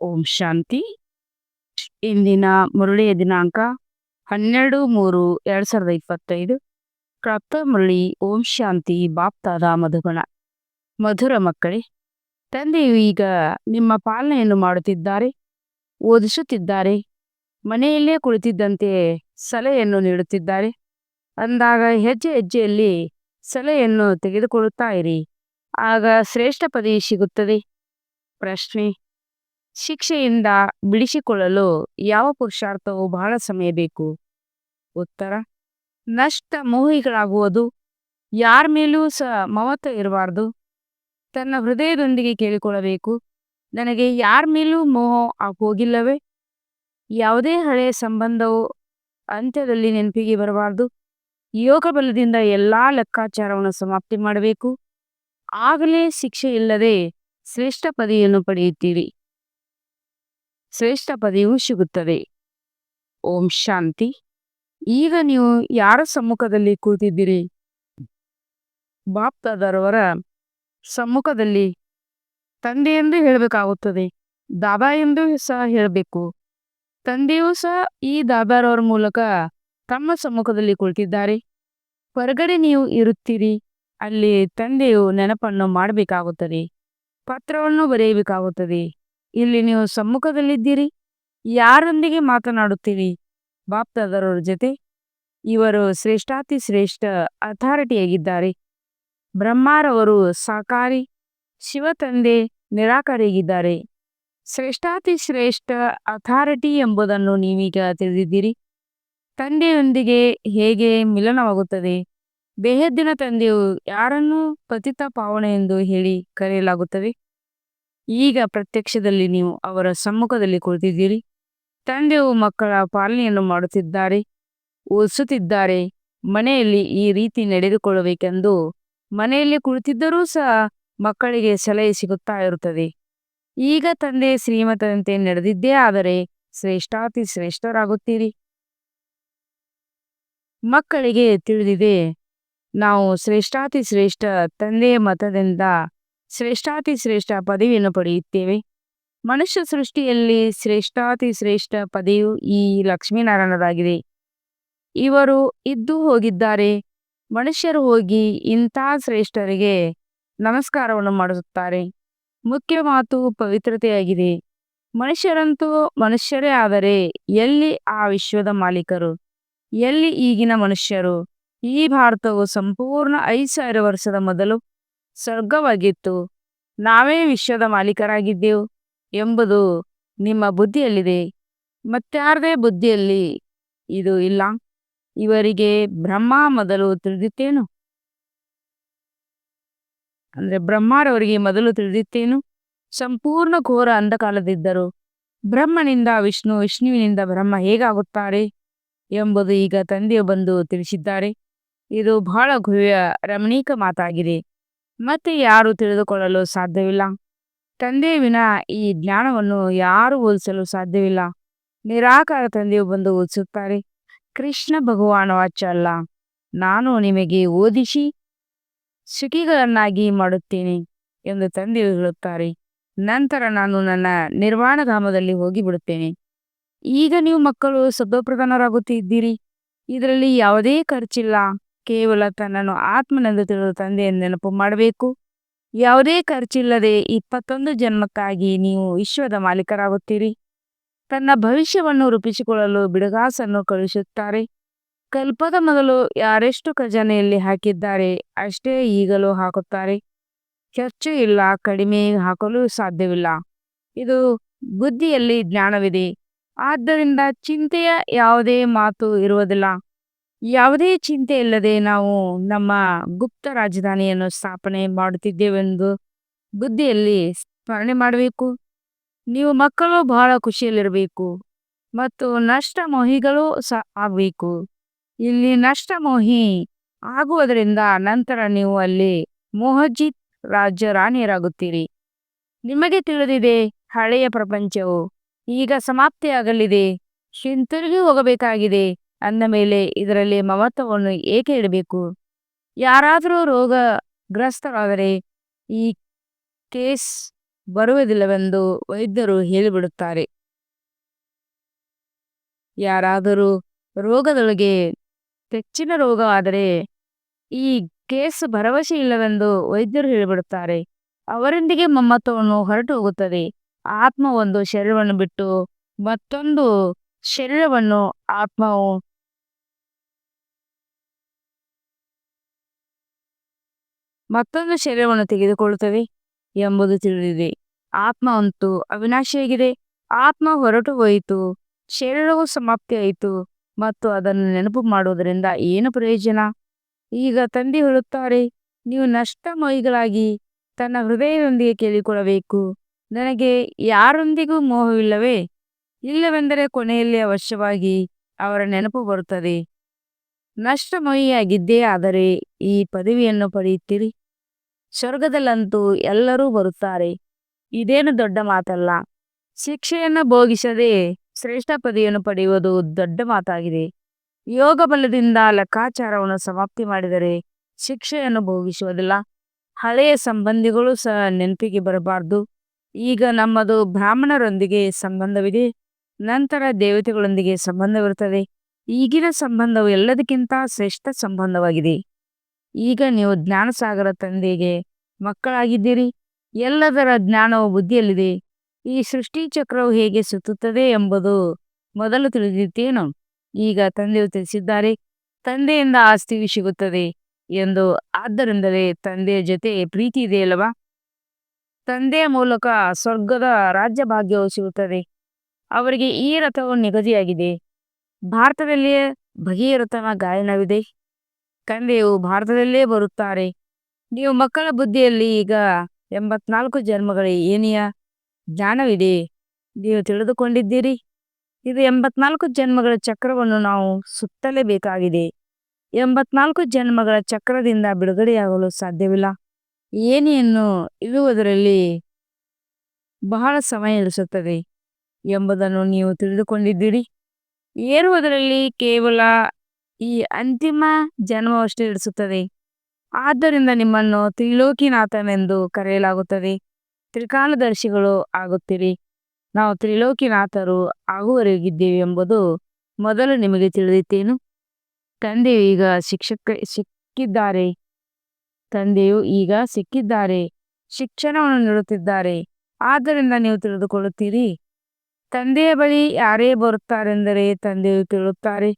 ಓಂ ಶಾಂತಿ. ಇಂದಿನ ಮುರಳಿಯ ದಿನಾಂಕ 12/3/2025. ಪ್ರಾಪ್ತ ಮುರಳಿ ಓಂ ಶಾಂತಿ ಬಾಪ್ತಾದ ಮಧುಗುಣ. ಮಧುರ ಮಕ್ಕಳೇ, ತಂದೆಯು ಈಗ ನಿಮ್ಮ ಪಾಲನೆಯನ್ನು ಮಾಡುತ್ತಿದ್ದಾರೆ, ಓದಿಸುತ್ತಿದ್ದಾರೆ, ಮನೆಯಲ್ಲೇ ಕುಳಿತಿದ್ದಂತೆ ಸಲಹೆಯನ್ನು ನೀಡುತ್ತಿದ್ದಾರೆ. ಅಂದಾಗ ಹೆಜ್ಜೆ ಹೆಜ್ಜೆಯಲ್ಲಿ ಸಲಹೆಯನ್ನು ತೆಗೆದುಕೊಳ್ಳುತ್ತಾ ಇರಿ, ಆಗ ಶ್ರೇಷ್ಠ ಪದವಿ ಸಿಗುತ್ತದೆ. ಪ್ರಶ್ನೆ: ಶಿಕ್ಷೆಯಿಂದ ಬಿಡಿಸಿಕೊಳ್ಳಲು ಯಾವ ಪುರುಷಾರ್ಥವು ಬಹಳ ಸಮಯ ಬೇಕು? ಉತ್ತರ: ನಷ್ಟ ಮೋಹಿಗಳಾಗುವುದು. ಯಾರ ಮೇಲೂ ಸಹ ಮಮತೆ ಇರಬಾರ್ದು. ತನ್ನ ಹೃದಯದೊಂದಿಗೆ ಕೇಳಿಕೊಳ್ಳಬೇಕು, ನನಗೆ ಯಾರ ಮೇಲೂ ಮೋಹ ಹೋಗಿಲ್ಲವೇ? ಯಾವುದೇ ಹಳೆಯ ಸಂಬಂಧವು ಅಂತ್ಯದಲ್ಲಿ ನೆನಪಿಗೆ ಬರಬಾರ್ದು. ಯೋಗ ಬಲದಿಂದ ಎಲ್ಲಾ ಲೆಕ್ಕಾಚಾರವನ್ನು ಸಮಾಪ್ತಿ ಮಾಡಬೇಕು, ಆಗಲೇ ಶಿಕ್ಷೆ ಇಲ್ಲದೆ ಶ್ರೇಷ್ಠ ಪದವಿಯನ್ನು ಪಡೆಯುತ್ತೀರಿ, ಶ್ರೇಷ್ಠ ಪದವಿಯೂ ಸಿಗುತ್ತದೆ. ಓಂ ಶಾಂತಿ. ಈಗ ನೀವು ಯಾರ ಸಮ್ಮುಖದಲ್ಲಿ ಕೂತಿದ್ದೀರಿ? ಬಾಪ್ತಾದರವರ ಸಮ್ಮುಖದಲ್ಲಿ ತಂದೆ ಎಂದು ಹೇಳಬೇಕಾಗುತ್ತದೆ, ದಾದಾ ಎಂದು ಸಹ ಹೇಳಬೇಕು. ತಂದೆಯೂ ಸಹ ಈ ದಾದಾರವರ ಮೂಲಕ ತಮ್ಮ ಸಮ್ಮುಖದಲ್ಲಿ ಕುಳಿತಿದ್ದಾರೆ. ಹೊರಗಡೆ ನೀವು ಇರುತ್ತೀರಿ, ಅಲ್ಲಿ ತಂದೆಯು ನೆನಪನ್ನು ಮಾಡಬೇಕಾಗುತ್ತದೆ, ಪತ್ರವನ್ನು ಬರೆಯಬೇಕಾಗುತ್ತದೆ. ಇಲ್ಲಿ ನೀವು ಸಮ್ಮುಖದಲ್ಲಿದ್ದೀರಿ, ಯಾರೊಂದಿಗೆ ಮಾತನಾಡುತ್ತೀರಿ? ಬಾಪ್ತಾದರವರ ಜೊತೆ. ಇವರು ಶ್ರೇಷ್ಠಾತಿ ಶ್ರೇಷ್ಠ ಅಥಾರಿಟಿಯಾಗಿದ್ದಾರೆ. ಬ್ರಹ್ಮಾರವರು ಸಾಕಾರಿ, ಶಿವ ತಂದೆ ನಿರಾಕಾರಿಯಾಗಿದ್ದಾರೆ. ಶ್ರೇಷ್ಠಾತಿ ಶ್ರೇಷ್ಠ ಅಥಾರಿಟಿ ಎಂಬುದನ್ನು ನೀವೀಗ ತಿಳಿದಿದ್ದೀರಿ. ತಂದೆಯೊಂದಿಗೆ ಹೇಗೆ ಮಿಲನವಾಗುತ್ತದೆ? ಬೇಹದ್ದಿನ ತಂದೆಯು ಯಾರನ್ನು ಪತಿತ ಪಾವನ ಎಂದು ಹೇಳಿ ಕರೆಯಲಾಗುತ್ತದೆ. ಈಗ ಪ್ರತ್ಯಕ್ಷದಲ್ಲಿ ನೀವು ಅವರ ಸಮ್ಮುಖದಲ್ಲಿ ಕುಳಿತಿದ್ದೀರಿ. ತಂದೆಯು ಮಕ್ಕಳ ಪಾಲನೆಯನ್ನು ಮಾಡುತ್ತಿದ್ದಾರೆ, ಓದಿಸುತ್ತಿದ್ದಾರೆ. ಮನೆಯಲ್ಲಿ ಈ ರೀತಿ ನಡೆದುಕೊಳ್ಳಬೇಕೆಂದು ಮನೆಯಲ್ಲಿ ಕುಳಿತಿದ್ದರೂ ಸಹ ಮಕ್ಕಳಿಗೆ ಸಲಹೆ ಸಿಗುತ್ತಾ ಇರುತ್ತದೆ. ಈಗ ತಂದೆ ಶ್ರೀಮತದಂತೆ ನಡೆದಿದ್ದೇ ಆದರೆ ಶ್ರೇಷ್ಠಾತಿ ಶ್ರೇಷ್ಠರಾಗುತ್ತೀರಿ. ಮಕ್ಕಳಿಗೆ ತಿಳಿದಿದೆ, ನಾವು ಶ್ರೇಷ್ಠಾತಿ ಶ್ರೇಷ್ಠ ತಂದೆಯ ಮತದಿಂದ ಶ್ರೇಷ್ಠಾತಿ ಶ್ರೇಷ್ಠ ಪದವಿಯನ್ನು ಪಡೆಯುತ್ತೇವೆ. ಮನುಷ್ಯ ಸೃಷ್ಟಿಯಲ್ಲಿ ಶ್ರೇಷ್ಠಾತಿ ಶ್ರೇಷ್ಠ ಪದವಿಯು ಈ ಲಕ್ಷ್ಮೀನಾರಾಯಣರಾಗಿದೆ. ಇವರು ಇದ್ದು ಹೋಗಿದ್ದಾರೆ. ಮನುಷ್ಯರು ಹೋಗಿ ಇಂಥ ಶ್ರೇಷ್ಠರಿಗೆ ನಮಸ್ಕಾರವನ್ನು ಮಾಡುತ್ತಾರೆ. ಮುಖ್ಯ ಮಾತು ಪವಿತ್ರತೆಯಾಗಿದೆ. ಮನುಷ್ಯರಂತೂ ಮನುಷ್ಯರೇ, ಆದರೆ ಎಲ್ಲಿ ಆ ವಿಶ್ವದ ಮಾಲೀಕರು? ಎಲ್ಲಿ ಈಗಿನ ಮನುಷ್ಯರು? ಈ ಭಾರತವು ಸಂಪೂರ್ಣ 5,000 ವರ್ಷದ ಮೊದಲು ಸ್ವರ್ಗವಾಗಿತ್ತು. ನಾವೇ ವಿಶ್ವದ ಮಾಲೀಕರಾಗಿದ್ದೆವು ಎಂಬುದು ನಿಮ್ಮ ಬುದ್ಧಿಯಲ್ಲಿದೆ, ಮತ್ತಾರದೇ ಬುದ್ಧಿಯಲ್ಲಿ ಇದು ಇಲ್ಲ. ಇವರಿಗೆ ಬ್ರಹ್ಮ ಮೊದಲು ತಿಳಿದಿತ್ತೇನು? ಬ್ರಹ್ಮರವರಿಗೆ ಮೊದಲು ತಿಳಿದಿತ್ತೇನು? ಸಂಪೂರ್ಣ ಘೋರ ಅಂಧಕಾಲದಿದ್ದರು. ಬ್ರಹ್ಮನಿಂದ ವಿಷ್ಣು, ವಿಷ್ಣುವಿನಿಂದ ಬ್ರಹ್ಮ ಹೇಗಾಗುತ್ತಾರೆ ಎಂಬುದು ಈಗ ತಂದೆಯು ಬಂದು ತಿಳಿಸಿದ್ದಾರೆ. ಇದು ಬಹಳ ಭವ್ಯ ರಮಣೀಕ ಮಾತಾಗಿದೆ, ಮತ್ತೆ ಯಾರು ತಿಳಿದುಕೊಳ್ಳಲು ಸಾಧ್ಯವಿಲ್ಲ. ತಂದೆಯ ವಿನ ಈ ಜ್ಞಾನವನ್ನು ಯಾರು ಓದಿಸಲು ಸಾಧ್ಯವಿಲ್ಲ. ನಿರಾಕಾರ ತಂದೆಯು ಬಂದು ಓದಿಸುತ್ತಾರೆ. ಕೃಷ್ಣ ಭಗವಾನ್ ವಾಚಲ್ಲ, ನಾನು ನಿಮಗೆ ಓದಿಸಿ ಸುಖಿಗಳನ್ನಾಗಿ ಮಾಡುತ್ತೇನೆ ಎಂದು ತಂದೆಯು ಹೇಳುತ್ತಾರೆ. ನಂತರ ನಾನು ನನ್ನ ನಿರ್ವಾಣಧಾಮದಲ್ಲಿ ಹೋಗಿಬಿಡುತ್ತೇನೆ. ಈಗ ನೀವು ಮಕ್ಕಳು ಸದ್ವಪ್ರಧಾನರಾಗುತ್ತಿದ್ದೀರಿ. ಇದರಲ್ಲಿ ಯಾವುದೇ ಖರ್ಚಿಲ್ಲ. ಕೇವಲ ತನ್ನನ್ನು ಆತ್ಮನೆಂದು ತಿಳಿದು ತಂದೆಯನ್ನು ನೆನಪು ಮಾಡಬೇಕು. ಯಾವುದೇ ಖರ್ಚಿಲ್ಲದೆ 21 ಜನ್ಮಕ್ಕಾಗಿ ನೀವು ವಿಶ್ವದ ಮಾಲೀಕರಾಗುತ್ತೀರಿ. ತನ್ನ ಭವಿಷ್ಯವನ್ನು ರೂಪಿಸಿಕೊಳ್ಳಲು ಬಿಡುಗಾಸನ್ನು ಕಳುಹಿಸುತ್ತಾರೆ. ಕಲ್ಪದ ಮೊದಲು ಯಾರೆಷ್ಟು ಖಜಾನೆಯಲ್ಲಿ ಹಾಕಿದ್ದಾರೆ ಅಷ್ಟೇ ಈಗಲೂ ಹಾಕುತ್ತಾರೆ. ಹೆಚ್ಚು ಇಲ್ಲ, ಕಡಿಮೆ ಹಾಕಲು ಸಾಧ್ಯವಿಲ್ಲ. ಇದು ಬುದ್ಧಿಯಲ್ಲಿ ಜ್ಞಾನವಿದೆ. ಆದ್ದರಿಂದ ಚಿಂತೆಯ ಯಾವುದೇ ಮಾತು ಇರುವುದಿಲ್ಲ. ಯಾವುದೇ ಚಿಂತೆ ಇಲ್ಲದೆ ನಾವು ನಮ್ಮ ಗುಪ್ತ ರಾಜಧಾನಿಯನ್ನು ಸ್ಥಾಪನೆ ಮಾಡುತ್ತಿದ್ದೇವೆಂದು ಬುದ್ಧಿಯಲ್ಲಿ ಸ್ಮರಣೆ ಮಾಡಬೇಕು. ನೀವು ಮಕ್ಕಳು ಬಹಳ ಖುಷಿಯಲ್ಲಿರಬೇಕು ಮತ್ತು ನಷ್ಟ ಮೋಹಿಗಳು ಸಹ ಆಗಬೇಕು. ಇಲ್ಲಿ ನಷ್ಟ ಮೋಹಿ ಆಗುವುದರಿಂದ ನಂತರ ನೀವು ಅಲ್ಲಿ ಮೋಹಜಿತ್ ರಾಜ್ಯ ರಾಣಿಯರಾಗುತ್ತೀರಿ. ನಿಮಗೆ ತಿಳಿದಿದೆ, ಹಳೆಯ ಪ್ರಪಂಚವು ಈಗ ಸಮಾಪ್ತಿಯಾಗಲಿದೆ, ಹಿಂತಿರುಗಿ ಹೋಗಬೇಕಾಗಿದೆ. ಅಂದ ಮೇಲೆ ಇದರಲ್ಲಿ ಮಮತ್ವವನ್ನು ಏಕೆ ಇಡಬೇಕು? ಯಾರಾದರೂ ರೋಗಗ್ರಸ್ತರಾದರೆ ಈ ಕೇಸ್ ಬರುವುದಿಲ್ಲವೆಂದು ವೈದ್ಯರು ಹೇಳಿಬಿಡುತ್ತಾರೆ. ಯಾರಾದರೂ ರೋಗದೊಳಗೆ ಹೆಚ್ಚಿನ ರೋಗವಾದರೆ ಈ ಕೇಸ್ ಭರವಸೆ ಇಲ್ಲವೆಂದು ವೈದ್ಯರು ಹೇಳಿಬಿಡುತ್ತಾರೆ. ಅವರೊಂದಿಗೆ ಮಮ್ಮತ್ವವನ್ನು ಹೊರಟು ಹೋಗುತ್ತದೆ. ಆತ್ಮ ಒಂದು ಶರೀರವನ್ನು ಬಿಟ್ಟು ಮತ್ತೊಂದು ಶರೀರವನ್ನು ಆತ್ಮವು ಮತ್ತೊಂದು ಶರೀರವನ್ನು ತೆಗೆದುಕೊಳ್ಳುತ್ತದೆ ಎಂಬುದು ತಿಳಿದಿದೆ. ಆತ್ಮ ಅಂತೂ ಅವಿನಾಶಿಯಾಗಿದೆ. ಆತ್ಮ ಹೊರಟು ಹೋಯಿತು, ಶರೀರವು ಸಮಾಪ್ತಿಯಾಯಿತು ಮತ್ತು ಅದನ್ನು ನೆನಪು ಮಾಡುವುದರಿಂದ ಏನು ಪ್ರಯೋಜನ? ಈಗ ತಂದೆ ಹೇಳುತ್ತಾರೆ, ನೀವು ನಷ್ಟ ಮೋಹಿಗಳಾಗಿ ತನ್ನ ಹೃದಯದೊಂದಿಗೆ ಕೇಳಿಕೊಳ್ಳಬೇಕು, ನನಗೆ ಯಾರೊಂದಿಗೂ ಮೋಹವಿಲ್ಲವೇ? ಇಲ್ಲವೆಂದರೆ ಕೊನೆಯಲ್ಲಿ ಅವಶ್ಯವಾಗಿ ಅವರ ನೆನಪು ಬರುತ್ತದೆ. ನಷ್ಟಮೋಹಿಯಾಗಿದ್ದೇ ಆದರೆ ಈ ಪದವಿಯನ್ನು ಪಡೆಯುತ್ತೀರಿ. ಸ್ವರ್ಗದಲ್ಲಂತೂ ಎಲ್ಲರೂ ಬರುತ್ತಾರೆ. ಇದೇನು ದೊಡ್ಡ ಮಾತಲ್ಲ. ಶಿಕ್ಷೆಯನ್ನು ಭೋಗಿಸದೆ ಶ್ರೇಷ್ಠ ಪದವಿಯನ್ನು ಪಡೆಯುವುದು ದೊಡ್ಡ ಮಾತಾಗಿದೆ. ಯೋಗ ಬಲದಿಂದ ಲೆಕ್ಕಾಚಾರವನ್ನು ಸಮಾಪ್ತಿ ಮಾಡಿದರೆ ಶಿಕ್ಷೆಯನ್ನು ಭೋಗಿಸುವುದಿಲ್ಲ. ಹಳೆಯ ಸಂಬಂಧಿಗಳು ಸಹ ನೆನಪಿಗೆ ಬರಬಾರ್ದು. ಈಗ ನಮ್ಮದು ಬ್ರಾಹ್ಮಣರೊಂದಿಗೆ ಸಂಬಂಧವಿದೆ, ನಂತರ ದೇವತೆಗಳೊಂದಿಗೆ ಸಂಬಂಧವಿರುತ್ತದೆ. ಈಗಿನ ಸಂಬಂಧವು ಎಲ್ಲದಕ್ಕಿಂತ ಶ್ರೇಷ್ಠ ಸಂಬಂಧವಾಗಿದೆ. ಈಗ ನೀವು ಜ್ಞಾನಸಾಗರ ತಂದೆಗೆ ಮಕ್ಕಳಾಗಿದ್ದೀರಿ. ಎಲ್ಲದರ ಜ್ಞಾನವು ಬುದ್ಧಿಯಲ್ಲಿದೆ. ಈ ಸೃಷ್ಟಿ ಚಕ್ರವು ಹೇಗೆ ಸುತ್ತುತ್ತದೆ ಎಂಬುದು ಮೊದಲು ತಿಳಿದಿತ್ತೇನು? ಈಗ ತಂದೆಯು ತಿಳಿಸಿದ್ದಾರೆ, ತಂದೆಯಿಂದ ಆಸ್ತಿಯು ಸಿಗುತ್ತದೆ ಎಂದು. ಆದ್ದರಿಂದಲೇ ತಂದೆಯ ಜೊತೆ ಪ್ರೀತಿ ಇದೆಯಲ್ಲವಾ? ತಂದೆಯ ಮೂಲಕ ಸ್ವರ್ಗದ ರಾಜ್ಯ ಭಾಗ್ಯವು ಸಿಗುತ್ತದೆ. ಅವರಿಗೆ ಈ ರಥವು ನಿಗದಿಯಾಗಿದೆ. ಭಾರತದಲ್ಲಿಯೇ ಭಗೀರಥನ ಗಾಯನವಿದೆ. ತಂದೆಯು ಭಾರತದಲ್ಲೇ ಬರುತ್ತಾರೆ. ನೀವು ಮಕ್ಕಳ ಬುದ್ಧಿಯಲ್ಲಿ ಈಗ 84 ಜನ್ಮಗಳ ಏನಿಯ ಜ್ಞಾನವಿದೆ. ನೀವು ತಿಳಿದುಕೊಂಡಿದ್ದೀರಿ. ಇದು 84 ಜನ್ಮಗಳ ಚಕ್ರವನ್ನು ನಾವು ಸುತ್ತಲೇಬೇಕಾಗಿದೆ. 84 ಜನ್ಮಗಳ ಚಕ್ರದಿಂದ ಬಿಡುಗಡೆಯಾಗಲು ಸಾಧ್ಯವಿಲ್ಲ. ಏನಿಯನ್ನು ಇಳುವುದರಲ್ಲಿ ಬಹಳ ಸಮಯ ಹಿಡಿಸುತ್ತದೆ ಎಂಬುದನ್ನು ನೀವು ತಿಳಿದುಕೊಂಡಿದ್ದೀರಿ. ಏರುವುದರಲ್ಲಿ ಕೇವಲ ಈ ಅಂತಿಮ ಜನ್ಮವಷ್ಟೇ ಹಿಡಿಸುತ್ತದೆ. ಆದ್ದರಿಂದ ನಿಮ್ಮನ್ನು ತ್ರಿಲೋಕಿನಾಥನೆಂದು ಕರೆಯಲಾಗುತ್ತದೆ. ತ್ರಿಕಾಲದರ್ಶಿಗಳು ಆಗುತ್ತೀರಿ. ನಾವು ತ್ರಿಲೋಕಿನಾಥರು ಆಗುವವರೆಗಿದ್ದೇವೆ ಎಂಬುದು ಮೊದಲು ನಿಮಗೆ ತಿಳಿದಿತ್ತೇನು? ತಂದೆಯು ಈಗ ಸಿಕ್ಕಿದ್ದಾರೆ. ತಂದೆಯು ಈಗ ಸಿಕ್ಕಿದ್ದಾರೆ, ಶಿಕ್ಷಣವನ್ನು ನೀಡುತ್ತಿದ್ದಾರೆ. ಆದ್ದರಿಂದ ನೀವು ತಿಳಿದುಕೊಳ್ಳುತ್ತೀರಿ. ತಂದೆಯ ಬಳಿ ಯಾರೇ ಬರುತ್ತಾರೆಂದರೆ ತಂದೆಯು ಕೇಳುತ್ತಾರೆ,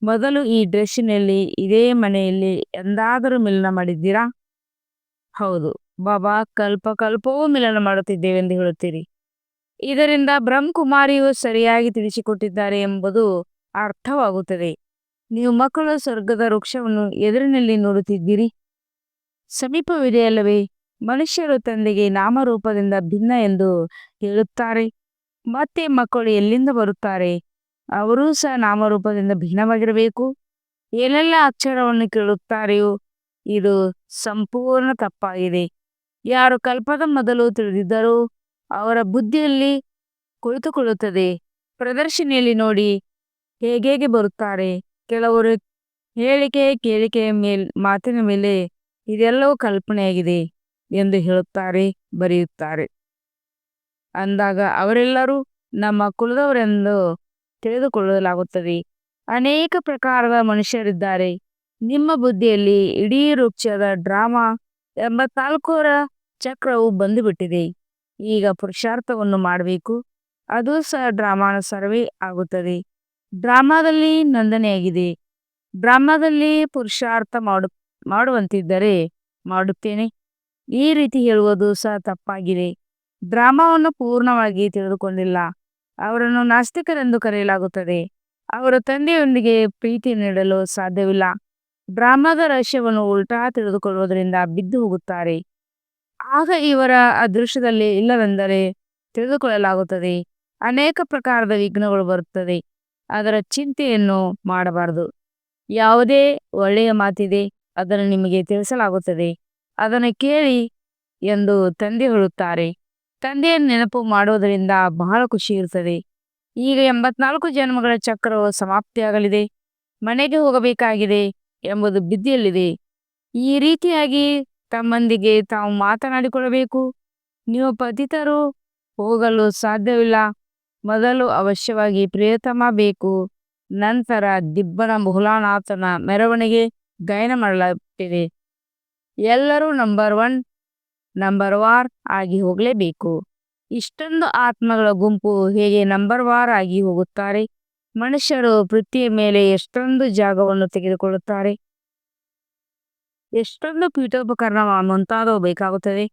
ಮೊದಲು ಈ ಡ್ರೆಸ್ಸಿನಲ್ಲಿ ಇದೇ ಮನೆಯಲ್ಲಿ ಎಂದಾದರೂ ಮಿಲನ ಮಾಡಿದ್ದೀರಾ? ಹೌದು ಬಾಬಾ, ಕಲ್ಪವೂ ಮಿಲನ ಮಾಡುತ್ತಿದ್ದೇವೆ ಎಂದು ಹೇಳುತ್ತೀರಿ. ಇದರಿಂದ ಬ್ರಹ್ಮಕುಮಾರಿಯು ಸರಿಯಾಗಿ ತಿಳಿಸಿಕೊಟ್ಟಿದ್ದಾರೆ ಎಂಬುದು ಅರ್ಥವಾಗುತ್ತದೆ. ನೀವು ಮಕ್ಕಳು ಸ್ವರ್ಗದ ವೃಕ್ಷವನ್ನು ಎದುರಿನಲ್ಲಿ ನೋಡುತ್ತಿದ್ದೀರಿ. ಸಮೀಪವಿದೆಯಲ್ಲವೇ? ಮನುಷ್ಯರು ತಂದೆಗೆ ನಾಮರೂಪದಿಂದ ಭಿನ್ನ ಎಂದು ಹೇಳುತ್ತಾರೆ. ಮತ್ತೆ ಮಕ್ಕಳು ಎಲ್ಲಿಂದ ಬರುತ್ತಾರೆ? ಅವರೂ ಸಹ ನಾಮರೂಪದಿಂದ ಭಿನ್ನವಾಗಿರಬೇಕು. ಏನೆಲ್ಲ ಅಕ್ಷರವನ್ನು ಕೇಳುತ್ತಾರೆಯೋ ಇದು ಸಂಪೂರ್ಣ ತಪ್ಪಾಗಿದೆ. ಯಾರು ಕಲ್ಪದ ಮೊದಲು ತಿಳಿದಿದ್ದರೋ ಅವರ ಬುದ್ಧಿಯಲ್ಲಿ ಕುಳಿತುಕೊಳ್ಳುತ್ತದೆ. ಪ್ರದರ್ಶನಿಯಲ್ಲಿ ನೋಡಿ ಹೇಗೆ ಬರುತ್ತಾರೆ. ಕೆಲವರು ಕೇಳಿಕೆಯ ಮಾತಿನ ಮೇಲೆ ಇದೆಲ್ಲವೂ ಕಲ್ಪನೆಯಾಗಿದೆ ಎಂದು ಹೇಳುತ್ತಾರೆ, ಬರೆಯುತ್ತಾರೆ. ಅಂದಾಗ ಅವರೆಲ್ಲರೂ ನಮ್ಮ ಕುಲದವರೆಂದು ತಿಳಿದುಕೊಳ್ಳಲಾಗುತ್ತದೆ. ಅನೇಕ ಪ್ರಕಾರದ ಮನುಷ್ಯರಿದ್ದಾರೆ. ನಿಮ್ಮ ಬುದ್ಧಿಯಲ್ಲಿ ಇಡೀ ವೃಕ್ಷದ ಡ್ರಾಮಾ 84ರ ಚಕ್ರವು ಬಂದುಬಿಟ್ಟಿದೆ. ಈಗ ಪುರುಷಾರ್ಥವನ್ನು ಮಾಡಬೇಕು. ಅದು ಸಹ ಡ್ರಾಮಾನುಸಾರವೇ ಆಗುತ್ತದೆ. ಡ್ರಾಮಾದಲ್ಲಿ ನೋಂದಣಿಯಾಗಿದೆ. ಡ್ರಾಮಾದಲ್ಲಿ ಪುರುಷಾರ್ಥ ಮಾಡುವಂತಿದ್ದರೆ ಮಾಡುತ್ತೇನೆ. ಈ ರೀತಿ ಹೇಳುವುದು ಸಹ ತಪ್ಪಾಗಿದೆ. ಡ್ರಾಮಾವನ್ನು ಪೂರ್ಣವಾಗಿ ತಿಳಿದುಕೊಂಡಿಲ್ಲ ಅವರನ್ನು ನಾಸ್ತಿಕರೆಂದು ಕರೆಯಲಾಗುತ್ತದೆ. ಅವರು ತಂದೆಯೊಂದಿಗೆ ಪ್ರೀತಿ ನೀಡಲು ಸಾಧ್ಯವಿಲ್ಲ. ಡ್ರಾಮಾದ ರಹಸ್ಯವನ್ನು ಉಲ್ಟಾ ತಿಳಿದುಕೊಳ್ಳುವುದರಿಂದ ಬಿದ್ದು ಹೋಗುತ್ತಾರೆ. ಆಗ ಇವರ ಅದೃಷ್ಟದಲ್ಲಿ ಇಲ್ಲವೆಂದರೆ ತಿಳಿದುಕೊಳ್ಳಲಾಗುತ್ತದೆ. ಅನೇಕ ಪ್ರಕಾರದ ವಿಘ್ನಗಳು ಬರುತ್ತದೆ. ಅದರ ಚಿಂತೆಯನ್ನು ಮಾಡಬಾರದು. ಯಾವುದೇ ಒಳ್ಳೆಯ ಮಾತಿದೆ ಅದನ್ನು ನಿಮಗೆ ತಿಳಿಸಲಾಗುತ್ತದೆ. ಅದನ್ನು ಕೇಳಿ ಎಂದು ತಂದೆ ಹೇಳುತ್ತಾರೆ. ತಂದೆಯನ್ನು ನೆನಪು ಮಾಡುವುದರಿಂದ ಬಹಳ ಖುಷಿ ಇರುತ್ತದೆ. ಈಗ 84 ಜನ್ಮಗಳ ಚಕ್ರವು ಸಮಾಪ್ತಿಯಾಗಲಿದೆ. ಮನೆಗೆ ಹೋಗಬೇಕಾಗಿದೆ ಎಂಬುದು ಬುದ್ಧಿಯಲ್ಲಿದೆ. ಈ ರೀತಿಯಾಗಿ ತಮ್ಮೊಂದಿಗೆ ತಾವು ಮಾತನಾಡಿಕೊಳ್ಳಬೇಕು. ನೀವು ಪತಿತರು ಹೋಗಲು ಸಾಧ್ಯವಿಲ್ಲ. ಮೊದಲು ಅವಶ್ಯವಾಗಿ ಪ್ರಿಯತಮ ಬೇಕು. ನಂತರ ದಿಬ್ಬನ ಭೋಲಾನಾಥನ ಮೆರವಣಿಗೆ ಗಾಯನ ಮಾಡಲಾಗುತ್ತಿದೆ. ಎಲ್ಲರೂ ನಂಬರ್ ಒನ್ ನಂಬರ್ ವಾರ್ ಆಗಿ ಹೋಗಲೇಬೇಕು. ಇಷ್ಟೊಂದು ಆತ್ಮಗಳ ಗುಂಪು ಹೇಗೆ ನಂಬರ್ ವಾರ್ ಆಗಿ ಹೋಗುತ್ತಾರೆ? ಮನುಷ್ಯರು ಪೃಥ್ವಿಯ ಮೇಲೆ ಎಷ್ಟೊಂದು ಜಾಗವನ್ನು ತೆಗೆದುಕೊಳ್ಳುತ್ತಾರೆ. ಎಷ್ಟೊಂದು ಪೀಠೋಪಕರಣ ಮುಂತಾದವು ಬೇಕಾಗುತ್ತದೆ.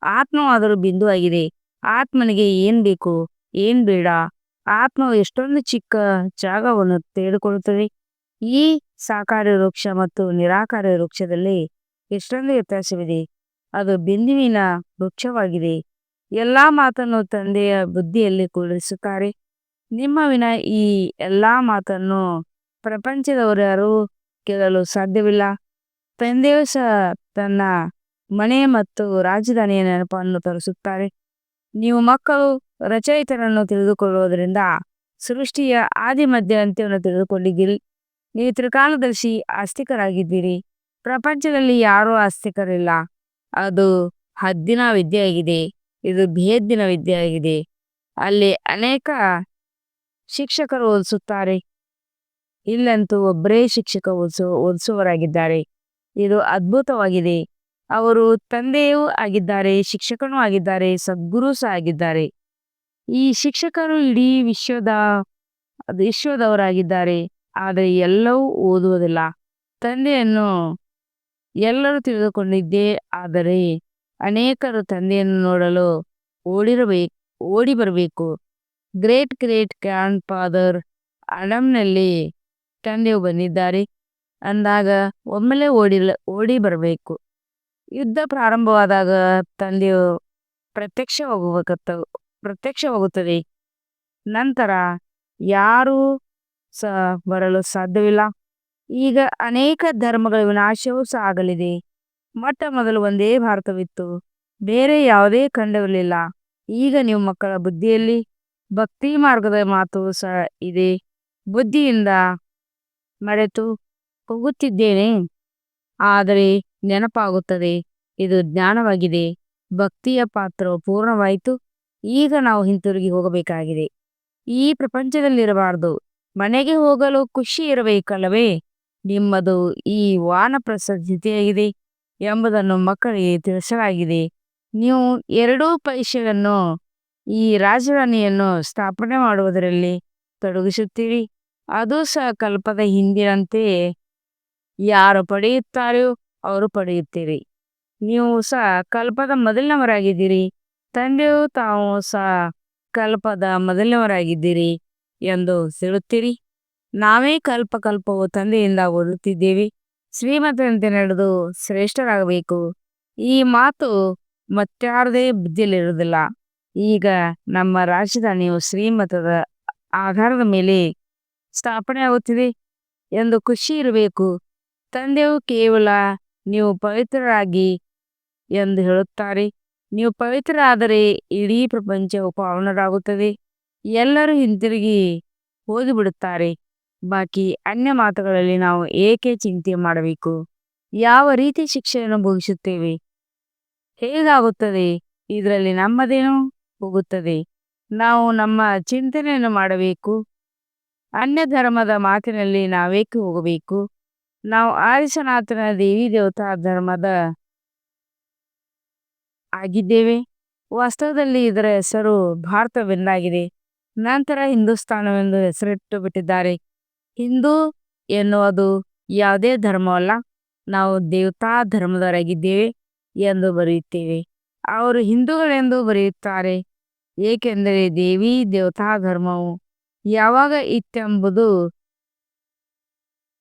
ಆತ್ಮವಾದರೂ ಬಿಂದು ಆಗಿದೆ. ಆತ್ಮನಿಗೆ ಏನ್ ಬೇಕು ಏನ್ ಬೇಡ. ಆತ್ಮವು ಎಷ್ಟೊಂದು ಚಿಕ್ಕ ಜಾಗವನ್ನು ತೆಗೆದುಕೊಳ್ಳುತ್ತದೆ. ಈ ಸಾಕಾರಿ ವೃಕ್ಷ ಮತ್ತು ನಿರಾಕಾರಿ ವೃಕ್ಷದಲ್ಲಿ ಎಷ್ಟೊಂದು ವ್ಯತ್ಯಾಸವಿದೆ. ಅದು ಬಿಂದುವಿನ ವೃಕ್ಷವಾಗಿದೆ. ಎಲ್ಲಾ ಮಾತನ್ನು ತಂದೆಯ ಬುದ್ಧಿಯಲ್ಲಿ ಕೂಡಿಸುತ್ತಾರೆ. ನಿಮ್ಮ ವಿನ ಈ ಎಲ್ಲಾ ಮಾತನ್ನು ಪ್ರಪಂಚದವರು ಯಾರೂ ಕೇಳಲು ಸಾಧ್ಯವಿಲ್ಲ. ತಂದೆಯು ಸಹ ತನ್ನ ಮನೆ ಮತ್ತು ರಾಜಧಾನಿಯ ನೆನಪನ್ನು ತರಿಸುತ್ತಾರೆ. ನೀವು ಮಕ್ಕಳು ರಚಯಿತನನ್ನು ತಿಳಿದುಕೊಳ್ಳುವುದರಿಂದ ಸೃಷ್ಟಿಯ ಆದಿ ಮಧ್ಯ ಅಂತ್ಯವನ್ನು ತಿಳಿದುಕೊಂಡಿದ್ದೀರಿ. ನೀವು ತ್ರಿಕಾಲದರ್ಶಿ ಆಸ್ತಿಕರಾಗಿದ್ದೀರಿ. ಪ್ರಪಂಚದಲ್ಲಿ ಯಾರೂ ಆಸ್ತಿಕರಿಲ್ಲ. ಅದು ಹದ್ದಿನ ವಿದ್ಯೆಯಾಗಿದೆ. ಇದು ಭೇದ್ದಿನ ವಿದ್ಯೆಯಾಗಿದೆ. ಅಲ್ಲಿ ಅನೇಕ ಶಿಕ್ಷಕರು ಓದಿಸುತ್ತಾರೆ. ಇಲ್ಲಂತೂ ಒಬ್ಬರೇ ಶಿಕ್ಷಕ ಓದಿಸುವವರಾಗಿದ್ದಾರೆ. ಇದು ಅದ್ಭುತವಾಗಿದೆ. ಅವರು ತಂದೆಯೂ ಆಗಿದ್ದಾರೆ, ಶಿಕ್ಷಕನೂ ಆಗಿದ್ದಾರೆ, ಸದ್ಗುರು ಸಹ ಆಗಿದ್ದಾರೆ. ಈ ಶಿಕ್ಷಕರು ಇಡೀ ವಿಶ್ವದವರಾಗಿದ್ದಾರೆ. ಆದರೆ ಎಲ್ಲವೂ ಓದುವುದಿಲ್ಲ. ತಂದೆಯನ್ನು ಎಲ್ಲರೂ ತಿಳಿದುಕೊಂಡಿದ್ದೇ, ಆದರೆ ಅನೇಕರು ತಂದೆಯನ್ನು ನೋಡಲು ಓಡಿ ಬರಬೇಕು. ಗ್ರೇಟ್ ಗ್ರೇಟ್ ಗ್ರ್ಯಾಂಡ್ ಫಾದರ್ ಅಡಮ್ನಲ್ಲಿ ತಂದೆಯು ಬಂದಿದ್ದಾರೆ ಅಂದಾಗ ಒಮ್ಮೆಲೆ ಓಡಿ ಬರಬೇಕು. ಯುದ್ಧ ಪ್ರಾರಂಭವಾದಾಗ ತಂದೆಯು ಪ್ರತ್ಯಕ್ಷವಾಗುತ್ತದೆ. ನಂತರ ಯಾರೂ ಸಹ ಬರಲು ಸಾಧ್ಯವಿಲ್ಲ. ಈಗ ಅನೇಕ ಧರ್ಮಗಳ ವಿನಾಶವೂ ಸಹ ಆಗಲಿದೆ. ಮೊಟ್ಟ ಮೊದಲು ಒಂದೇ ಭಾರತವಿತ್ತು. ಬೇರೆ ಯಾವುದೇ ಖಂಡವಿರಲಿಲ್ಲ. ಈಗ ನೀವು ಮಕ್ಕಳ ಬುದ್ಧಿಯಲ್ಲಿ ಭಕ್ತಿ ಮಾರ್ಗದ ಮಾತು ಸಹ ಇದೆ. ಬುದ್ಧಿಯಿಂದ ಮರೆತು ಹೋಗುತ್ತಿದ್ದೇನೆ, ಆದರೆ ನೆನಪಾಗುತ್ತದೆ. ಇದು ಜ್ಞಾನವಾಗಿದೆ. ಭಕ್ತಿಯ ಪಾತ್ರವು ಪೂರ್ಣವಾಯಿತು. ಈಗ ನಾವು ಹಿಂತಿರುಗಿ ಹೋಗಬೇಕಾಗಿದೆ. ಈ ಪ್ರಪಂಚದಲ್ಲಿರಬಾರದು. ಮನೆಗೆ ಹೋಗಲು ಖುಷಿ ಇರಬೇಕಲ್ಲವೇ? ನಿಮ್ಮದು ಈ ವಾನಪ್ರಸ್ಥ ಸ್ಥಿತಿಯಾಗಿದೆ ಎಂಬುದನ್ನು ಮಕ್ಕಳಿಗೆ ತಿಳಿಸಲಾಗಿದೆ. ನೀವು ಎರಡೂ ಪೈಸೆಯನ್ನು ಈ ರಾಜಧಾನಿಯನ್ನು ಸ್ಥಾಪನೆ ಮಾಡುವುದರಲ್ಲಿ ತೊಡಗಿಸುತ್ತೀರಿ. ಅದು ಸಹ ಕಲ್ಪದ ಹಿಂದಿನಂತೆ ಯಾರು ಪಡೆಯುತ್ತಾರೋ ಅವರು ಪಡೆಯುತ್ತೀರಿ. ನೀವು ಸಹ ಕಲ್ಪದ ಮೊದಲಿನವರಾಗಿದ್ದೀರಿ. ತಂದೆಯು ತಾವು ಸಹ ಕಲ್ಪದ ಮೊದಲಿನವರಾಗಿದ್ದೀರಿ ಎಂದು ಹೇಳುತ್ತೀರಿ. ನಾವೇ ಕಲ್ಪವು ತಂದೆಯಿಂದ ಓದುತ್ತಿದ್ದೇವೆ. ಶ್ರೀಮತದಂತೆ ನಡೆದು ಶ್ರೇಷ್ಠರಾಗಬೇಕು. ಈ ಮಾತು ಮತ್ಯಾರದೇ ಬುದ್ಧಿಯಲ್ಲಿರುವುದಿಲ್ಲ. ಈಗ ನಮ್ಮ ರಾಜಧಾನಿಯು ಶ್ರೀಮತದ ಆಧಾರದ ಮೇಲೆ ಸ್ಥಾಪನೆಯಾಗುತ್ತಿದೆ ಎಂದು ಖುಷಿ ಇರಬೇಕು. ತಂದೆಯು ಕೇವಲ ನೀವು ಪವಿತ್ರರಾಗಿ ಎಂದು ಹೇಳುತ್ತಾರೆ. ನೀವು ಪವಿತ್ರರಾದರೆ ಇಡೀ ಪ್ರಪಂಚವು ಪಾವನರಾಗುತ್ತದೆ. ಎಲ್ಲರೂ ಹಿಂತಿರುಗಿ ಹೋಗಿಬಿಡುತ್ತಾರೆ. ಬಾಕಿ ಅನ್ಯ ಮಾತುಗಳಲ್ಲಿ ನಾವು ಏಕೆ ಚಿಂತೆ ಮಾಡಬೇಕು? ಯಾವ ರೀತಿ ಶಿಕ್ಷೆಯನ್ನು ಭೋಗಿಸುತ್ತೇವೆ? ಹೇಗಾಗುತ್ತದೆ? ಇದರಲ್ಲಿ ನಮ್ಮದೇನು ಹೋಗುತ್ತದೆ? ನಾವು ನಮ್ಮ ಚಿಂತನೆಯನ್ನು ಮಾಡಬೇಕು. ಅನ್ಯ ಧರ್ಮದ ಮಾತಿನಲ್ಲಿ ನಾವೇಕೆ ಹೋಗಬೇಕು? ನಾವು ಆದಿಸನಾತನ ದೇವಿ ದೇವತಾ ಧರ್ಮದ ಆಗಿದ್ದೇವೆ. ವಾಸ್ತವದಲ್ಲಿ ಇದರ ಹೆಸರು ಭಾರತವೆಂದಾಗಿದೆ. ನಂತರ ಹಿಂದೂಸ್ತಾನವೆಂದು ಹೆಸರಿಟ್ಟು ಬಿಟ್ಟಿದ್ದಾರೆ. ಹಿಂದೂ ಎನ್ನುವುದು ಯಾವುದೇ ಧರ್ಮವಲ್ಲ. ನಾವು ದೇವತಾ ಧರ್ಮದವರಾಗಿದ್ದೇವೆ ಎಂದು ಬರೆಯುತ್ತೇವೆ. ಅವರು ಹಿಂದೂಗಳೆಂದು ಬರೆಯುತ್ತಾರೆ. ಏಕೆಂದರೆ ದೇವಿ ದೇವತಾ ಧರ್ಮವು ಯಾವಾಗ ಇತ್ತೆಂಬುದು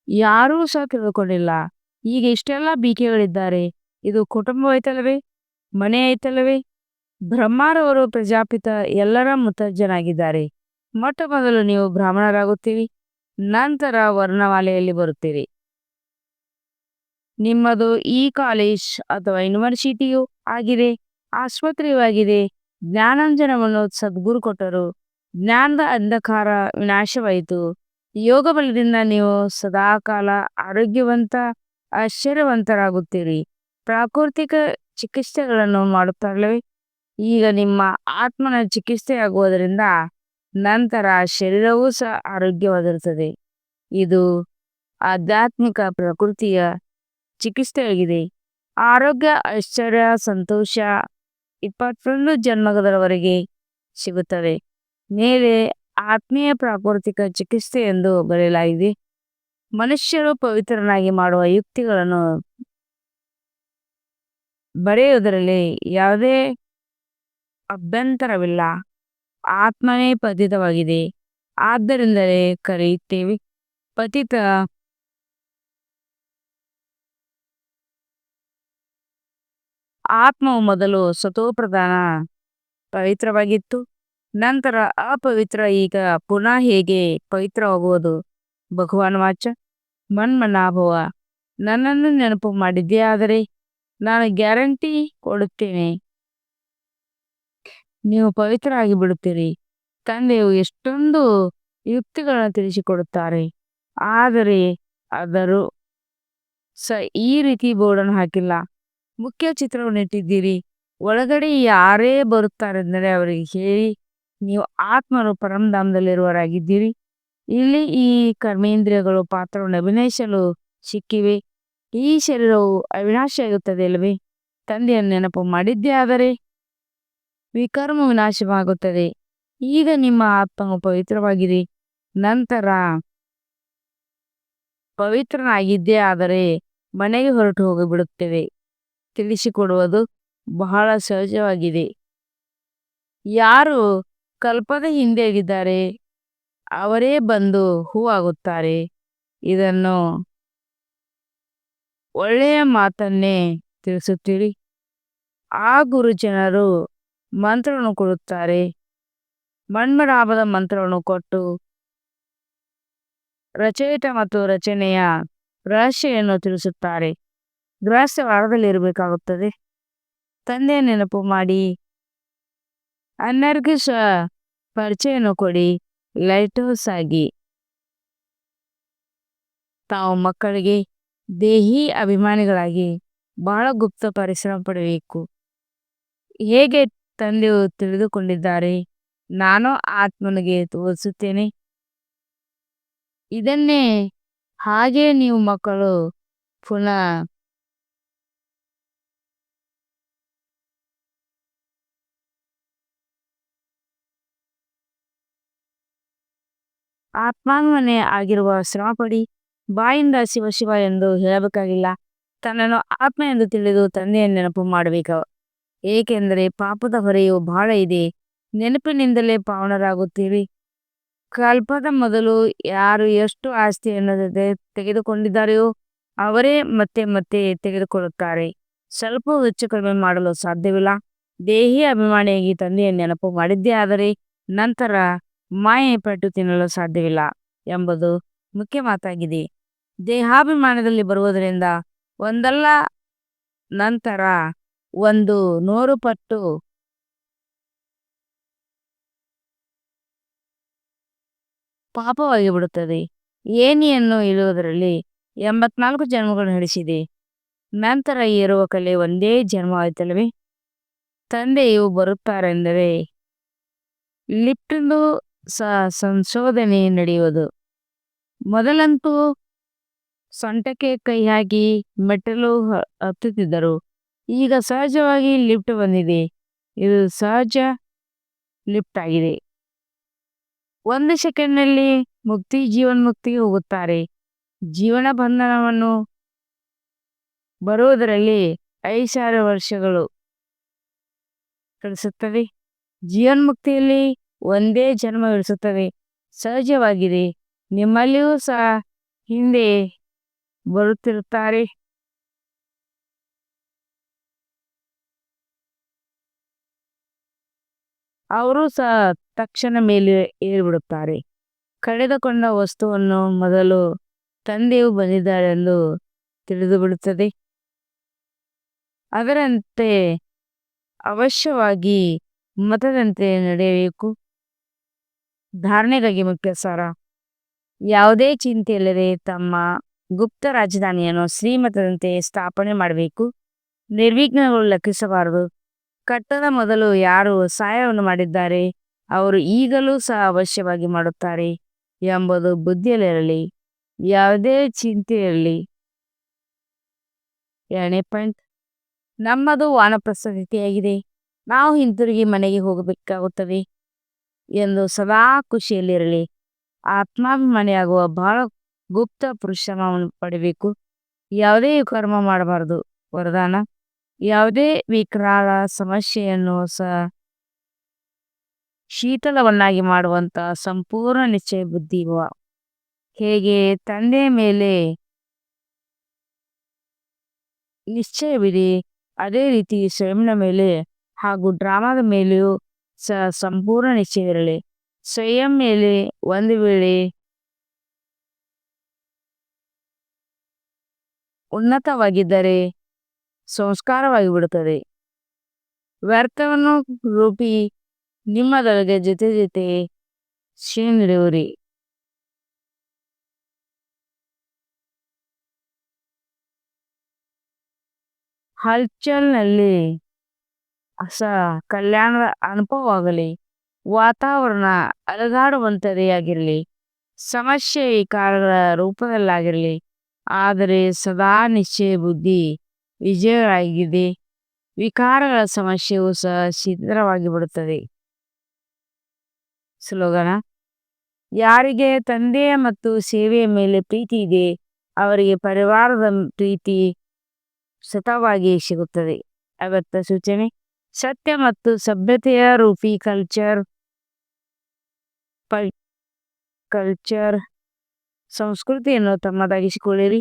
ಯಾರೂ ಸಹ ತಿಳ್ಕೊಂಡಿಲ್ಲ. ಈಗ ಇಷ್ಟೆಲ್ಲ ಬೀಕೆಗಳಿದ್ದಾರೆ. ಇದು ಕುಟುಂಬವೈತಲ್ಲವೇ? ಮನೆ ಐತಲ್ಲವೇ? ಬ್ರಹ್ಮರವರು ಪ್ರಜಾಪಿತ ಎಲ್ಲರ ಮುತ್ತಜ್ಜನಾಗಿದ್ದಾರೆ. ಮೊಟ್ಟ ಮೊದಲು ನೀವು ಬ್ರಾಹ್ಮಣರಾಗುತ್ತೀರಿ, ನಂತರ ವರ್ಣಮಾಲೆಯಲ್ಲಿ ಬರುತ್ತೀರಿ. ನಿಮ್ಮದು ಈ ಕಾಲೇಜ್ ಅಥವಾ ಯೂನಿವರ್ಸಿಟಿಯೂ ಆಗಿದೆ, ಆಸ್ಪತ್ರೆಯೂ ಆಗಿದೆ. ಜ್ಞಾನಾಂಜನವನ್ನು ಸದ್ಗುರು ಕೊಟ್ಟರು. ಜ್ಞಾನದ ಅಂಧಕಾರ ವಿನಾಶವಾಯಿತು. ಯೋಗ ಬಲದಿಂದ ನೀವು ಸದಾಕಾಲ ಆರೋಗ್ಯವಂತ ಐಶ್ವರ್ಯವಂತರಾಗುತ್ತೀರಿ. ಪ್ರಾಕೃತಿಕ ಚಿಕಿತ್ಸೆಗಳನ್ನು ಮಾಡುತ್ತಾರಲ್ಲವೇ? ಈಗ ನಿಮ್ಮ ಆತ್ಮನ ಚಿಕಿತ್ಸೆಯಾಗುವುದರಿಂದ ನಂತರ ಶರೀರವೂ ಸಹ ಆರೋಗ್ಯವಾಗಿರುತ್ತದೆ. ಇದು ಆಧ್ಯಾತ್ಮಿಕ ಪ್ರಕೃತಿಯ ಚಿಕಿತ್ಸೆಯಾಗಿದೆ. ಆರೋಗ್ಯ, ಐಶ್ವರ್ಯ, ಸಂತೋಷ 21 ಜನ್ಮಗಳವರೆಗೆ ಸಿಗುತ್ತದೆ. ಮೇಲೆ ಆತ್ಮೀಯ ಪ್ರಾಕೃತಿಕ ಚಿಕಿತ್ಸೆ ಎಂದು ಬರೆಯಲಾಗಿದೆ. ಮನುಷ್ಯರು ಪವಿತ್ರನಾಗಿ ಮಾಡುವ ಯುಕ್ತಿಗಳನ್ನು ಬರೆಯುವುದರಲ್ಲಿ ಯಾವುದೇ ಅಭ್ಯಂತರವಿಲ್ಲ. ಆತ್ಮವೇ ಪತಿತವಾಗಿದೆ, ಆದ್ದರಿಂದಲೇ ಕರೆಯುತ್ತೇವೆ. ಪತಿತ ಆತ್ಮವು ಮೊದಲು ಸತೋಪ್ರಧಾನ ಪವಿತ್ರವಾಗಿತ್ತು, ನಂತರ ಅಪವಿತ್ರ. ಈಗ ಪುನಃ ಹೇಗೆ ಪವಿತ್ರವಾಗುವುದು? ಭಗವಾನ್ ವಾಚ ಮನ್ಮನಾಭವ, ನನ್ನನ್ನು ನೆನಪು ಮಾಡಿದ್ದೇ ಆದರೆ ನಾನು ಗ್ಯಾರಂಟಿ ಕೊಡುತ್ತೇನೆ, ನೀವು ಪವಿತ್ರ ಆಗಿ ಬಿಡುತ್ತೀರಿ. ತಂದೆಯು ಎಷ್ಟೊಂದು ಯುಕ್ತಿಗಳನ್ನು ತಿಳಿಸಿಕೊಡುತ್ತಾರೆ, ಆದರೆ ಆದರೂ ಸ ಈ ರೀತಿ ಬೋರ್ಡನ್ನು ಹಾಕಿಲ್ಲ. ಮುಖ್ಯ ಚಿತ್ರವನ್ನು ಇಟ್ಟಿದ್ದೀರಿ. ಒಳಗಡೆ ಯಾರೇ ಬರುತ್ತಾರೆಂದರೆ ಅವರಿಗೆ ಹೇಳಿ, ನೀವು ಆತ್ಮರು ಪರಮಧಾಮದಲ್ಲಿರುವವರಾಗಿದ್ದೀರಿ. ಇಲ್ಲಿ ಈ ಕರ್ಮೇಂದ್ರಿಯಗಳು ಪಾತ್ರವನ್ನು ಅಭಿನಯಿಸಲು ಸಿಕ್ಕಿವೆ. ಈ ಶರೀರವು ಅವಿನಾಶಿಯಾಗುತ್ತದೆ ಅಲ್ಲವೇ? ತಂದೆಯನ್ನು ನೆನಪು ಮಾಡಿದ್ದೇ ಆದರೆ ವಿಕರ್ಮ ವಿನಾಶವಾಗುತ್ತದೆ. ಈಗ ನಿಮ್ಮ ಆತ್ಮವು ಪವಿತ್ರವಾಗಿದೆ, ನಂತರ ಪವಿತ್ರನಾಗಿದ್ದೇ ಆದರೆ ಮನೆಗೆ ಹೊರಟು ಹೋಗಿಬಿಡುತ್ತೇವೆ. ತಿಳಿಸಿಕೊಡುವುದು ಬಹಳ ಸಹಜವಾಗಿದೆ. ಯಾರು ಕಲ್ಪದ ಹಿಂದೆ ಇದ್ದಾರೆ ಅವರೇ ಬಂದು ಹೂವಾಗುತ್ತಾರೆ. ಇದನ್ನು ಒಳ್ಳೆಯ ಮಾತನ್ನೇ ತಿಳಿಸುತ್ತೀರಿ. ಆ ಗುರುಜನರು ಮಂತ್ರವನ್ನು ಕೊಡುತ್ತಾರೆ. ಮನ್ಮನಾಭದ ಮಂತ್ರವನ್ನು ಕೊಟ್ಟು ರಚಯಿತ ಮತ್ತು ರಚನೆಯ ರಹಸ್ಯವನ್ನು ತಿಳಿಸುತ್ತಾರೆ. ಗೃಹಸ್ಥ ವಾರದಲ್ಲಿ ಇರಬೇಕಾಗುತ್ತದೆ. ತಂದೆಯ ನೆನಪು ಮಾಡಿ, ಅನ್ಯರಿಗೂ ಸಹ ಪರಿಚಯವನ್ನು ಕೊಡಿ. ಲೈಟ್ ಹೌಸ್ ಆಗಿ ತಾವು ಮಕ್ಕಳಿಗೆ ದೇಹಿ ಅಭಿಮಾನಿಗಳಾಗಿ ಬಹಳ ಗುಪ್ತ ಪರಿಶ್ರಮ ಪಡಬೇಕು. ಹೇಗೆ ತಂದೆಯು ತಿಳಿದುಕೊಂಡಿದ್ದಾರೆ, ನಾನು ಆತ್ಮನಿಗೆ ತೋರಿಸುತ್ತೇನೆ. ಇದನ್ನೇ ಹಾಗೆ ನೀವು ಮಕ್ಕಳು ಪುನಃ ಆತ್ಮಾನ್ವನೇ ಆಗಿರುವ ಶ್ರಮಪಡಿ. ಬಾಯಿಂದ ಶಿವ ಶಿವ ಎಂದು ಹೇಳಬೇಕಾಗಿಲ್ಲ. ತನ್ನನ್ನು ಆತ್ಮ ಎಂದು ತಿಳಿದು ತಂದೆಯನ್ನು ನೆನಪು ಮಾಡಬೇಕು. ಏಕೆಂದರೆ ಪಾಪದ ಹೊರೆಯು ಬಹಳ ಇದೆ. ನೆನಪಿನಿಂದಲೇ ಪಾವನರಾಗುತ್ತೀರಿ. ಕಲ್ಪದ ಮೊದಲು ಯಾರು ಎಷ್ಟು ಆಸ್ತಿಯನ್ನು ತೆಗೆದುಕೊಂಡಿದ್ದಾರೆಯೋ ಅವರೇ ಮತ್ತೆ ಮತ್ತೆ ತೆಗೆದುಕೊಳ್ಳುತ್ತಾರೆ. ಸ್ವಲ್ಪ ಹೆಚ್ಚು ಕಡಿಮೆ ಮಾಡಲು ಸಾಧ್ಯವಿಲ್ಲ. ದೇಹಿ ಅಭಿಮಾನಿಯಾಗಿ ತಂದೆಯನ್ನು ನೆನಪು ಮಾಡಿದ್ದೇ ಆದರೆ ನಂತರ ಮಾಯೆ ಪೆಟ್ಟು ತಿನ್ನಲು ಸಾಧ್ಯವಿಲ್ಲ ಎಂಬುದು ಮುಖ್ಯ ಮಾತಾಗಿದೆ. ದೇಹಾಭಿಮಾನದಲ್ಲಿ ಬರುವುದರಿಂದ ಒಂದಲ್ಲ ನಂತರ ಒಂದು 100 ಪಟ್ಟು ಪಾಪವಾಗಿ ಬಿಡುತ್ತದೆ. ಏಣಿಯನ್ನು ಇಳುವುದರಲ್ಲಿ 84 ಜನ್ಮಗಳು ನಡೆಸಿದೆ. ನಂತರ ಏರುವ ಕಲೆ ಒಂದೇ ಜನ್ಮವಾಯಿತಲ್ಲವೇ? ತಂದೆಯು ಬರುತ್ತಾರೆಂದರೆ ಲಿಫ್ಟಿಂದು ಸಂಶೋಧನೆ ನಡೆಯುವುದು. ಮೊದಲಂತೂ ಸೊಂಟಕ್ಕೆ ಕೈ ಹಾಕಿ ಮೆಟ್ಟಲು ಹತ್ತುತ್ತಿದ್ದರು. ಈಗ ಸಹಜವಾಗಿ ಲಿಫ್ಟ್ ಬಂದಿದೆ. ಇದು ಸಹಜ ಲಿಫ್ಟ್ ಆಗಿದೆ. 1 ಸೆಕೆಂಡ್ನಲ್ಲಿ ಜೀವನ್ಮುಕ್ತಿಗೆ ಹೋಗುತ್ತಾರೆ. ಜೀವನ ಬಂಧನವನ್ನು ಬರುವುದರಲ್ಲಿ 5,000 ವರ್ಷಗಳು ಕಳಿಸುತ್ತದೆ. ಜೀವನ್ಮುಕ್ತಿಯಲ್ಲಿ ಒಂದೇ ಜನ್ಮ ಇಳಿಸುತ್ತದೆ. ಸಹಜವಾಗಿದೆ. ನಿಮ್ಮಲ್ಲಿಯೂ ಸಹ ಹಿಂದೆ ಬರುತ್ತಿರುತ್ತಾರೆ. ಅವರು ಸಹ ತಕ್ಷಣ ಮೇಲೆ ಏರಿಬಿಡುತ್ತಾರೆ. ಕಳೆದುಕೊಂಡ ವಸ್ತುವನ್ನು ಮೊದಲು ತಂದೆಯು ಬಂದಿದ್ದಾರೆಂದು ತಿಳಿದು ಬಿಡುತ್ತದೆ. ಅದರಂತೆ ಅವಶ್ಯವಾಗಿ ಮತದಂತೆ ನಡೆಯಬೇಕು. ಧಾರಣೆಗಾಗಿ ಮುಖ್ಯ ಸಾರ: ಯಾವುದೇ ಚಿಂತೆಯಿಲ್ಲದೆ ತಮ್ಮ ಗುಪ್ತ ರಾಜಧಾನಿಯನ್ನು ಶ್ರೀಮತದಂತೆ ಸ್ಥಾಪನೆ ಮಾಡಬೇಕು. ನಿರ್ವಿಘ್ನಗಳು ಲೆಕ್ಕಿಸಬಾರದು. ಕಟ್ಟದ ಮೊದಲು ಯಾರು ಸಹಾಯವನ್ನು ಮಾಡಿದ್ದಾರೆ, ಅವರು ಈಗಲೂ ಸಹ ಅವಶ್ಯವಾಗಿ ಮಾಡುತ್ತಾರೆ ಎಂಬುದು ಬುದ್ಧಿಯಲ್ಲಿರಲಿ. ಯಾವುದೇ ಚಿಂತೆ ಇರಲಿ. 2ನೇ ಪಾಯಿಂಟ್, ನಮ್ಮದು ವಾನಪ್ರಸ್ಥ ಸ್ಥಿತಿಯಾಗಿದೆ, ನಾವು ಹಿಂತಿರುಗಿ ಮನೆಗೆ ಹೋಗಬೇಕಾಗುತ್ತದೆ ಎಂದು ಸದಾ ಖುಷಿಯಲ್ಲಿರಲಿ. ಆತ್ಮಾಭಿಮಾನಿಯಾಗುವ ಬಹಳ ಗುಪ್ತ ಪರಿಶ್ರಮವನ್ನು ಪಡಿಬೇಕು. ಯಾವುದೇ ಕರ್ಮ ಮಾಡಬಾರದು. ವರದಾನ, ಯಾವುದೇ ವಿಕರಾಳ ಸಮಸ್ಯೆಯನ್ನು ಸಹ ಶೀತಲವನ್ನಾಗಿ ಮಾಡುವಂತ ಸಂಪೂರ್ಣ ನಿಶ್ಚಯ ಬುದ್ಧಿ ಇರುವ. ಹೇಗೆ ತಂದೆಯ ಮೇಲೆ ನಿಶ್ಚಯವಿದೆ, ಅದೇ ರೀತಿ ಸ್ವಯಂನ ಮೇಲೆ ಹಾಗೂ ಡ್ರಾಮಾದ ಮೇಲೆಯೂ ಸಹ ಸಂಪೂರ್ಣ ನಿಶ್ಚಯವಿರಲಿ. ಸ್ವಯಂ ಮೇಲೆ ಒಂದು ವೇಳೆ ಉನ್ನತವಾಗಿದ್ದರೆ ಸಂಸ್ಕಾರವಾಗಿ ಬಿಡುತ್ತದೆ. ವ್ಯರ್ಥವನ್ನು ರೂಪಿ ನಿಮ್ಮದೊಳಗೆ ಜೊತೆ ಜೊತೆ ಕ್ಷೀಣಿಡುವಿರಿ. ಹಲ್ಚಲ್ನಲ್ಲಿ ಕಲ್ಯಾಣದ ಅನುಭವವಾಗಲಿ, ವಾತಾವರಣ ಅಲುಗಾಡುವಂತದೇ ಸಮಸ್ಯೆ ವಿಕಾರಗಳ ರೂಪದಲ್ಲಾಗಿರಲಿ, ಆದರೆ ಸದಾ ನಿಶ್ಚಯ ಬುದ್ಧಿ ವಿಜಯವಾಗಿದೆ. ವಿಕಾರಗಳ ಸಮಸ್ಯೆಯೂ ಸಹ ಶಿಥಿಲವಾಗಿ ಬಿಡುತ್ತದೆ. ಸ್ಲೋಗನ, ಯಾರಿಗೆ ತಂದೆಯ ಮತ್ತು ಸೇವೆಯ ಮೇಲೆ ಪ್ರೀತಿ ಇದೆ, ಅವರಿಗೆ ಪರಿವಾರದ ಪ್ರೀತಿ ಸತತವಾಗಿ ಸಿಗುತ್ತದೆ. ಅಗತ್ಯ ಸೂಚನೆ, ಸತ್ಯ ಮತ್ತು ಸಭ್ಯತೆಯ ರೂಪಿ ಕಲ್ಚರ್ ಸಂಸ್ಕೃತಿಯನ್ನು ತಮ್ಮದಾಗಿಸಿಕೊಳ್ಳಿರಿ.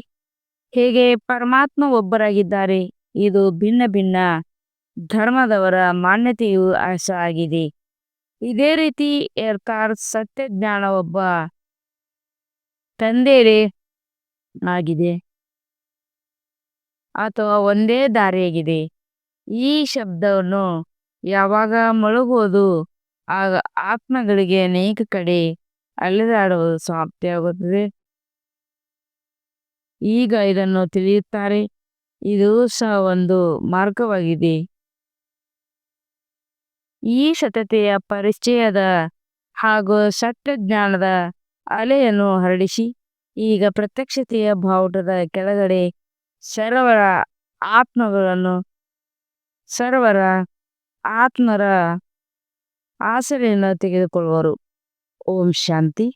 ಹೇಗೆ ಪರಮಾತ್ಮ ಒಬ್ಬರಾಗಿದ್ದಾರೆ, ಇದು ಭಿನ್ನ ಭಿನ್ನ ಧರ್ಮದವರ ಮಾನ್ಯತೆಯೂ ಸಹ ಆಗಿದೆ. ಇದೇ ರೀತಿ ಸತ್ಯ ಜ್ಞಾನ ಒಬ್ಬ ತಂದೆಯೇ ಆಗಿದೆ ಅಥವಾ ಒಂದೇ ದಾರಿಯಾಗಿದೆ. ಈ ಶಬ್ದವನ್ನು ಯಾವಾಗ ಮುಳುಗುವುದು, ಆಗ ಆತ್ಮಗಳಿಗೆ ಅನೇಕ ಕಡೆ ಅಲೆದಾಡುವುದು ಸಮಾಪ್ತಿಯಾಗುತ್ತದೆ. ಈಗ ಇದನ್ನು ತಿಳಿಯುತ್ತಾರೆ, ಇದು ಸಹ ಒಂದು ಮಾರ್ಗವಾಗಿದೆ. ಈ ಸತತೆಯ ಪರಿಚಯದ ಹಾಗೂ ಸತ್ಯ ಜ್ಞಾನದ ಅಲೆಯನ್ನು ಹರಡಿಸಿ, ಈಗ ಪ್ರತ್ಯಕ್ಷತೆಯ ಬಾವುಟದ ಕೆಳಗಡೆ ಸರ್ವರ ಆತ್ಮರ ಆಸರೆಯನ್ನು ತೆಗೆದುಕೊಳ್ಳುವರು. ಓಂ ಶಾಂತಿ.